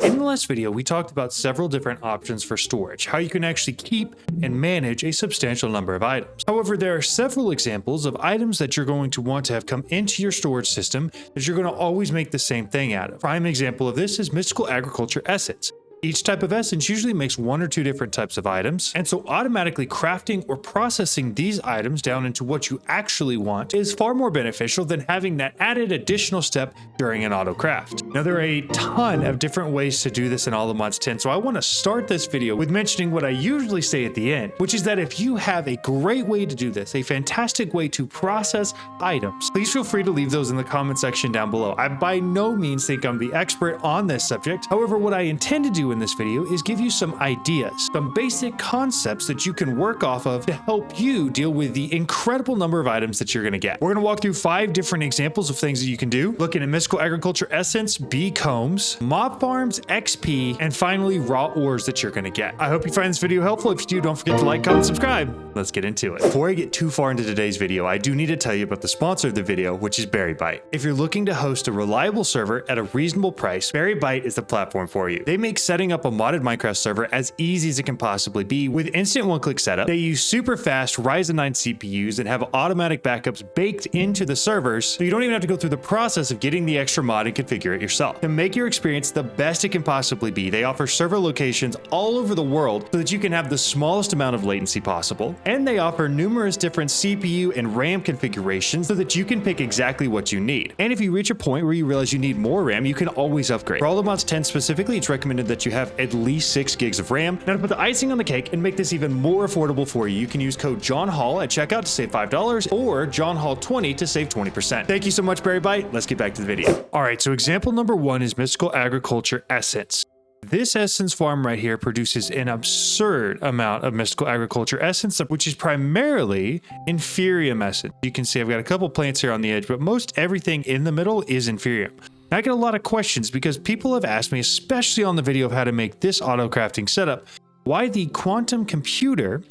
In the last video, we talked about several different options for storage, how you can actually keep and manage a substantial number of items. However, there are several examples of items that you're going to want to have come into your storage system that you're going to always make the same thing out of. Prime example of this is mystical agriculture essence. Each type of essence usually makes one or two different types of items, and so automatically crafting or processing these items down into what you actually want is far more beneficial than having that added additional step during an auto craft. Now, there are a ton of different ways to do this in ATM10, so I want to start this video with mentioning what I usually say at the end, which is that if you have a great way to do this, a fantastic way to process items, please feel free to leave those in the comment section down below. I by no means think I'm the expert on this subject. However, what I intend to do in this video is give you some ideas, some basic concepts that you can work off of to help you deal with the incredible number of items that you're going to get. We're going to walk through 5 different examples of things that you can do, looking at mystical agriculture essence, bee combs, mob farms, XP, and finally raw ores that you're going to get. I hope you find this video helpful. If you do, don't forget to like, comment, subscribe. Let's get into it. Before I get too far into today's video, I do need to tell you about the sponsor of the video, which is BerryByte. If you're looking to host a reliable server at a reasonable price, BerryByte is the platform for you. They make setting up a modded Minecraft server as easy as it can possibly be with instant one-click setup. They use super fast Ryzen 9 CPUs and have automatic backups baked into the servers, so you don't even have to go through the process of getting the extra mod and configure it yourself. To make your experience the best it can possibly be, they offer server locations all over the world so that you can have the smallest amount of latency possible, and they offer numerous different CPU and RAM configurations so that you can pick exactly what you need. And if you reach a point where you realize you need more RAM, you can always upgrade. For ATM10 specifically, it's recommended that you have at least 6 gigs of RAM. Now, to put the icing on the cake and make this even more affordable for you, you can use code JohnHall at checkout to save $5 or JohnHall20 to save 20%. Thank you so much, BerryByte. Let's get back to the video. All right, so example number 1 is mystical agriculture essence. This essence farm right here produces an absurd amount of mystical agriculture essence, which is primarily inferium essence. You can see I've got a couple plants here on the edge, but most everything in the middle is inferium. I get a lot of questions because people have asked me, especially on the video of how to make this auto crafting setup, why the quantum computer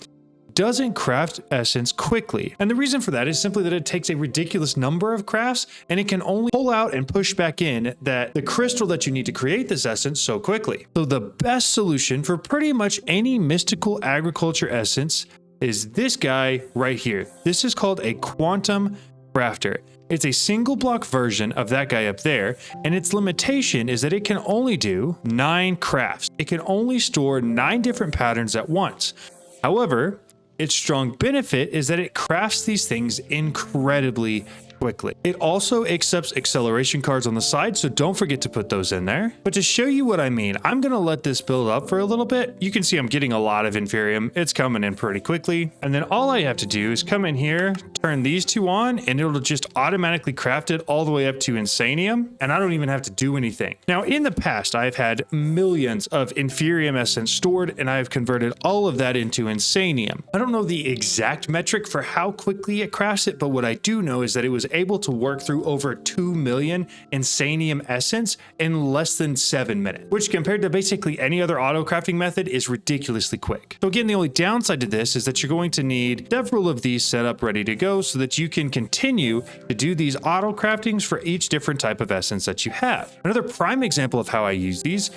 doesn't craft essence quickly. And the reason for that is simply that it takes a ridiculous number of crafts and it can only pull out and push back in the crystal that you need to create this essence so quickly. So the best solution for pretty much any mystical agriculture essence is this guy right here. This is called a quantum crafter. It's a single block version of that guy up there, and its limitation is that it can only do 9 crafts. It can only store 9 different patterns at once. However, its strong benefit is that it crafts these things incredibly quickly. It also accepts acceleration cards on the side, so don't forget to put those in there. But to show you what I mean, I'm going to let this build up for a little bit. You can see I'm getting a lot of inferium. It's coming in pretty quickly. And then all I have to do is come in here, turn these 2 on, and it'll just automatically craft it all the way up to insanium, and I don't even have to do anything. Now, in the past, I've had millions of inferium essence stored, and I've converted all of that into insanium. I don't know the exact metric for how quickly it crafts it, but what I do know is that it was able to work through over 2 million insanium essence in less than 7 minutes, which compared to basically any other auto crafting method is ridiculously quick. So again, the only downside to this is that you're going to need several of these set up ready to go so that you can continue to do these auto craftings for each different type of essence that you have. Another prime example of how I use these,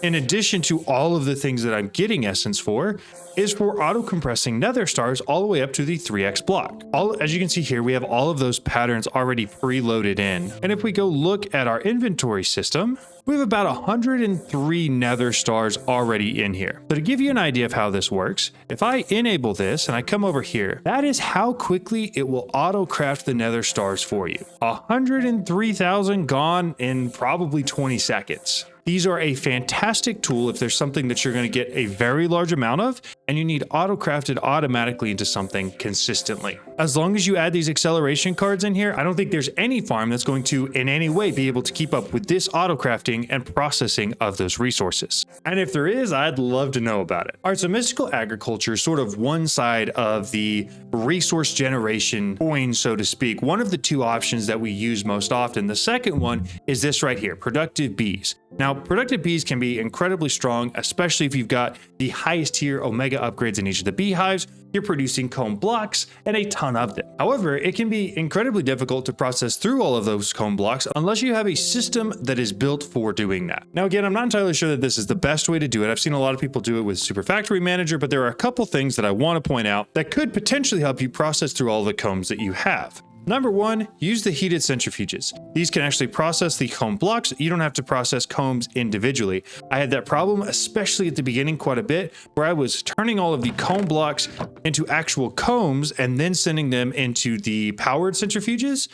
in addition to all of the things that I'm getting essence for, is for auto compressing nether stars all the way up to the 3x block. As you can see here, we have all of those patterns already preloaded in. And if we go look at our inventory system, we have about 103 nether stars already in here. So to give you an idea of how this works, if I enable this and I come over here, that is how quickly it will auto craft the nether stars for you. 103,000 gone in probably 20 seconds. These are a fantastic tool if there's something that you're going to get a very large amount of and you need auto-crafted automatically into something consistently. As long as you add these acceleration cards in here, I don't think there's any farm that's going to in any way be able to keep up with this auto-crafting and processing of those resources. And if there is, I'd love to know about it. All right, so mystical agriculture is sort of one side of the resource generation coin, so to speak. One of the 2 options that we use most often. The second one is this right here, productive bees. Now, productive bees can be incredibly strong, especially if you've got the highest tier omega upgrades in each of the beehives. You're producing comb blocks and a ton of them. However, it can be incredibly difficult to process through all of those comb blocks unless you have a system that is built for doing that. Now, again, I'm not entirely sure that this is the best way to do it. I've seen a lot of people do it with Super Factory Manager, but there are a couple things that I want to point out that could potentially help you process through all the combs that you have. Number one, use the heated centrifuges. These can actually process the comb blocks. You don't have to process combs individually. I had that problem, especially at the beginning quite a bit, where I was turning all of the comb blocks into actual combs and then sending them into the powered centrifuges.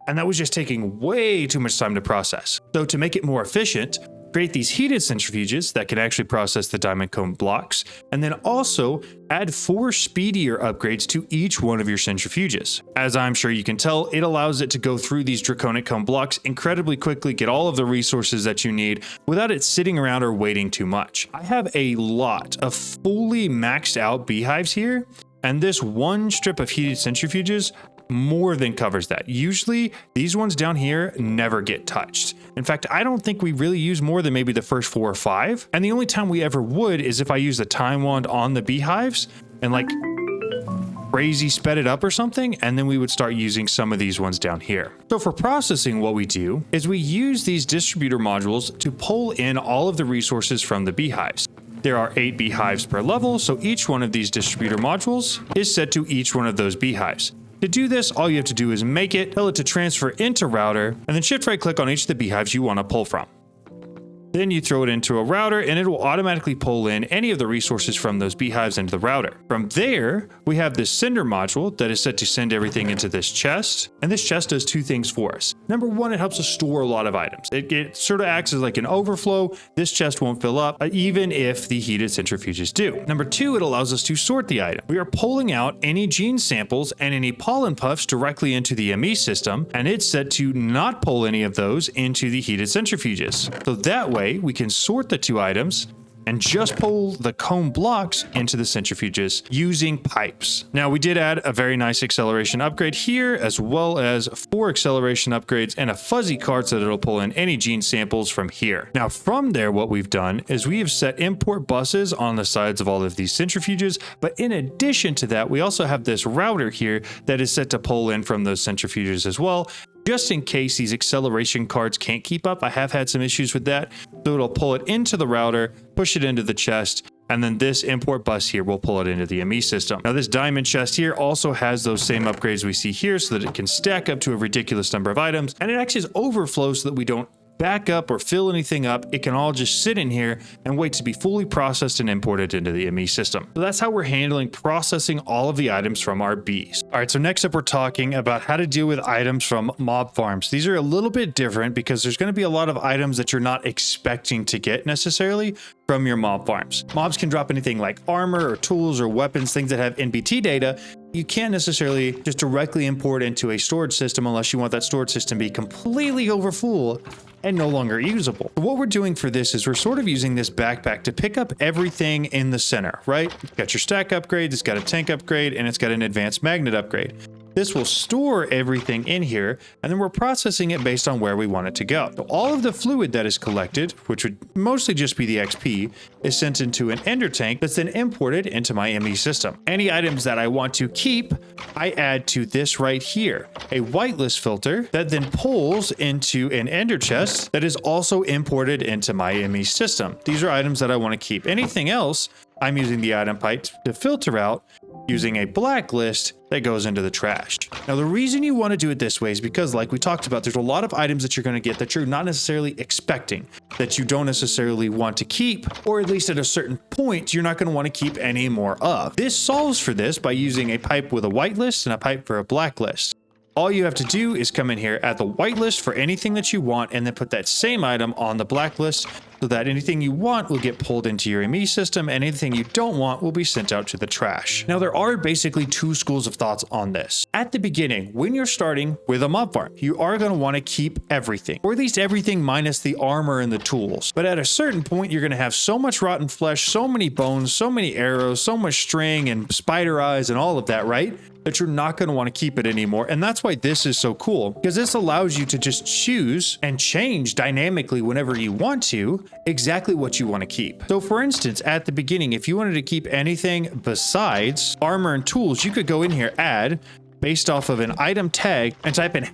And that was just taking way too much time to process. So to make it more efficient, create these heated centrifuges that can actually process the diamond comb blocks, and then also add 4 speedier upgrades to each one of your centrifuges. As I'm sure you can tell, it allows it to go through these draconic comb blocks incredibly quickly, get all of the resources that you need without it sitting around or waiting too much. I have a lot of fully maxed out beehives here, and this one strip of heated centrifuges more than covers that. Usually these ones down here never get touched. In fact, I don't think we really use more than maybe the first 4 or 5. And the only time we ever would is if I use the time wand on the beehives and like crazy sped it up or something, and then we would start using some of these ones down here. So for processing, what we do is we use these distributor modules to pull in all of the resources from the beehives. There are 8 beehives per level, so each one of these distributor modules is set to each one of those beehives. To do this, all you have to do is make it, tell it to transfer into router, and then shift right click on each of the beehives you want to pull from. Then you throw it into a router and it will automatically pull in any of the resources from those beehives into the router. From there, we have this sender module that is set to send everything into this chest. And this chest does 2 things for us. Number one, it helps us store a lot of items. It sort of acts as like an overflow. This chest won't fill up, even if the heated centrifuges do. Number 2, it allows us to sort the item. We are pulling out any gene samples and any pollen puffs directly into the ME system, and it's set to not pull any of those into the heated centrifuges. So that way, we can sort the 2 items and just pull the comb blocks into the centrifuges using pipes. Now, we did add a very nice acceleration upgrade here, as well as 4 acceleration upgrades and a fuzzy card so that it'll pull in any gene samples from here. Now, from there, what we've done is we have set import buses on the sides of all of these centrifuges, but in addition to that, we also have this router here that is set to pull in from those centrifuges as well, just in case these acceleration cards can't keep up. I have had some issues with that, so it'll pull it into the router, push it into the chest, and then this import bus here will pull it into the ME system. Now, this diamond chest here also has those same upgrades we see here so that it can stack up to a ridiculous number of items, and it actually is overflow so that we don't back up or fill anything up. It can all just sit in here and wait to be fully processed and imported into the ME system. So that's how we're handling processing all of the items from our bees. All right, so next up, we're talking about how to deal with items from mob farms. These are a little bit different because there's going to be a lot of items that you're not expecting to get necessarily from your mob farms. Mobs can drop anything like armor or tools or weapons, things that have NBT data. You can't necessarily just directly import into a storage system unless you want that storage system to be completely overfull and no longer usable. What we're doing for this is we're sort of using this backpack to pick up everything in the center, right? It's got your stack upgrade, it's got a tank upgrade, and it's got an advanced magnet upgrade. This will store everything in here, and then we're processing it based on where we want it to go. So all of the fluid that is collected, which would mostly just be the XP, is sent into an ender tank that's then imported into my ME system. Any items that I want to keep, I add to this right here, a whitelist filter that then pulls into an ender chest that is also imported into my ME system. These are items that I want to keep. Anything else, I'm using the item pipe to filter out using a blacklist that goes into the trash. Now, the reason you want to do it this way is because, like we talked about, there's a lot of items that you're going to get that you're not necessarily expecting, that you don't necessarily want to keep, or at least at a certain point, you're not going to want to keep any more of. This solves for this by using a pipe with a whitelist and a pipe for a blacklist. All you have to do is come in here, add the whitelist for anything that you want, and then put that same item on the blacklist so that anything you want will get pulled into your ME system and anything you don't want will be sent out to the trash. Now, there are basically 2 schools of thoughts on this. At the beginning, when you're starting with a mob farm, you are going to want to keep everything, or at least everything minus the armor and the tools. But at a certain point, you're going to have so much rotten flesh, so many bones, so many arrows, so much string and spider eyes and all of that, right? that you're not going to want to keep it anymore. And that's why this is so cool, because this allows you to just choose and change dynamically whenever you want to exactly what you want to keep. So for instance, at the beginning, if you wanted to keep anything besides armor and tools, you could go in here, add, based off of an item tag, and type in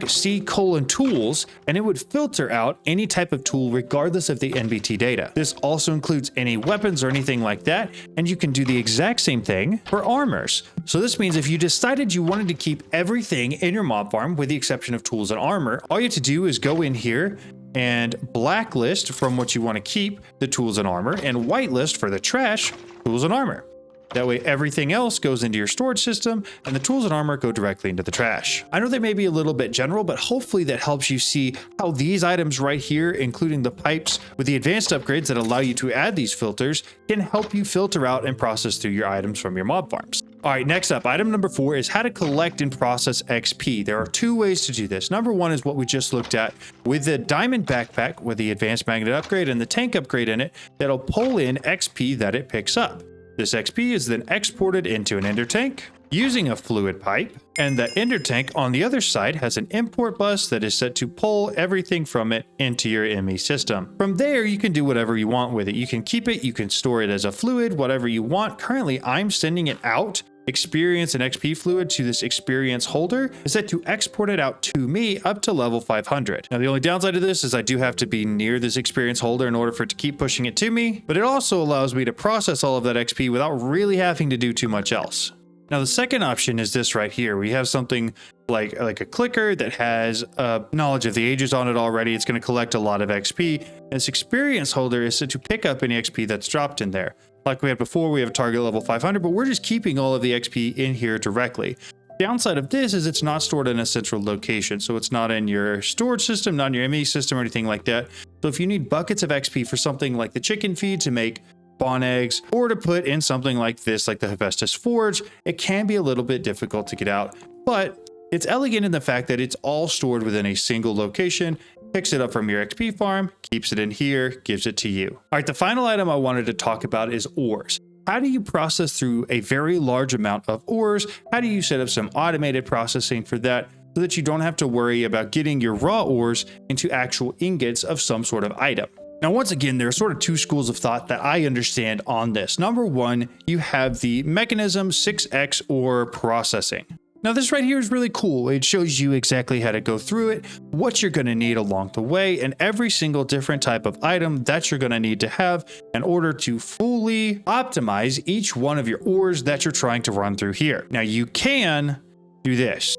#C:*tools, and it would filter out any type of tool regardless of the NBT data. This also includes any weapons or anything like that, and you can do the exact same thing for armors. So this means if you decided you wanted to keep everything in your mob farm with the exception of tools and armor, all you have to do is go in here and blacklist from what you want to keep the tools and armor, and whitelist for the trash tools and armor. That way everything else goes into your storage system and the tools and armor go directly into the trash. I know they may be a little bit general, but hopefully that helps you see how these items right here, including the pipes with the advanced upgrades that allow you to add these filters, can help you filter out and process through your items from your mob farms. All right, next up, item number 4 is how to collect and process XP. There are 2 ways to do this. Number 1 is what we just looked at with the diamond backpack with the advanced magnet upgrade and the tank upgrade in it that'll pull in XP that it picks up. This XP is then exported into an ender tank using a fluid pipe, and the ender tank on the other side has an import bus that is set to pull everything from it into your ME system. From there, you can do whatever you want with it. You can keep it, you can store it as a fluid, whatever you want. Currently, I'm sending it out experience and XP fluid to this experience holder is set to export it out to me up to level 500. Now, the only downside of this is I do have to be near this experience holder in order for it to keep pushing it to me, but it also allows me to process all of that XP without really having to do too much else. Now, the second option is this right here. We have something like a clicker that has knowledge of the ages on it already. It's going to collect a lot of XP. And this experience holder is set to pick up any XP that's dropped in there. Like we had before, we have a target level 500, but we're just keeping all of the XP in here directly. Downside of this is it's not stored in a central location. So it's not in your storage system, not in your ME system or anything like that. So if you need buckets of XP for something like the chicken feed to make spawn eggs, or to put in something like this, like the Hephaestus Forge, it can be a little bit difficult to get out, but it's elegant in the fact that it's all stored within a single location, picks it up from your XP farm, keeps it in here, gives it to you. All right, the final item I wanted to talk about is ores. How do you process through a very large amount of ores? How do you set up some automated processing for that so that you don't have to worry about getting your raw ores into actual ingots of some sort of item? Now, once again, there are sort of 2 schools of thought that I understand on this. Number 1, you have the mechanism 6x ore processing. Now, this right here is really cool. It shows you exactly how to go through it, what you're going to need along the way, and every single different type of item that you're going to need to have in order to fully optimize each one of your ores that you're trying to run through here. Now, you can do this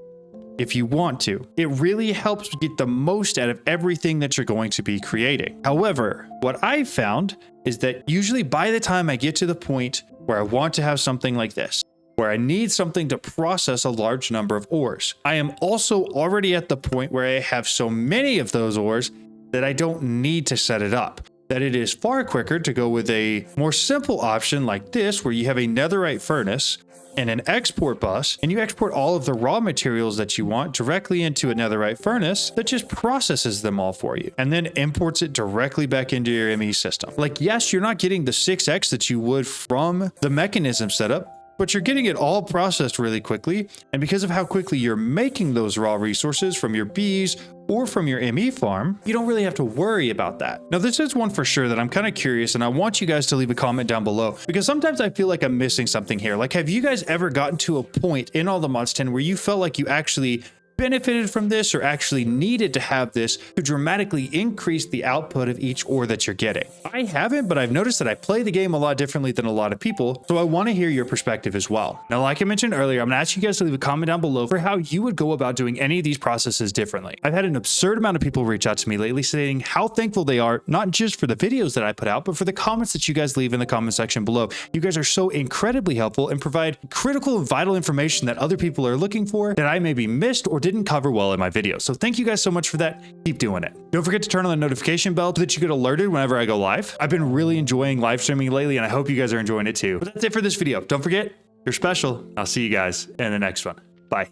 if you want to. It really helps get the most out of everything that you're going to be creating. However, what I've found is that usually by the time I get to the point where I want to have something like this, where I need something to process a large number of ores, I am also already at the point where I have so many of those ores that I don't need to set it up. That it is far quicker to go with a more simple option like this, where you have a netherite furnace and an export bus, and you export all of the raw materials that you want directly into a netherite furnace that just processes them all for you and then imports it directly back into your ME system. Like, yes, you're not getting the 6x that you would from the mechanism setup, but you're getting it all processed really quickly. And because of how quickly you're making those raw resources from your bees or from your ME farm, you don't really have to worry about that. Now, this is one for sure that I'm kind of curious, and I want you guys to leave a comment down below, because sometimes I feel like I'm missing something here. Like, have you guys ever gotten to a point in All the Mods 10 where you felt like you actually benefited from this or actually needed to have this to dramatically increase the output of each ore that you're getting? I haven't, but I've noticed that I play the game a lot differently than a lot of people, so I want to hear your perspective as well. Now, like I mentioned earlier, I'm going to ask you guys to leave a comment down below for how you would go about doing any of these processes differently. I've had an absurd amount of people reach out to me lately saying how thankful they are, not just for the videos that I put out, but for the comments that you guys leave in the comment section below. You guys are so incredibly helpful and provide critical and vital information that other people are looking for that I maybe missed or didn't cover well in my video. So thank you guys so much for that. Keep doing it. Don't forget to turn on the notification bell so that you get alerted whenever I go live. I've been really enjoying live streaming lately, and I hope you guys are enjoying it too. But that's it for this video. Don't forget, you're special. I'll see you guys in the next one.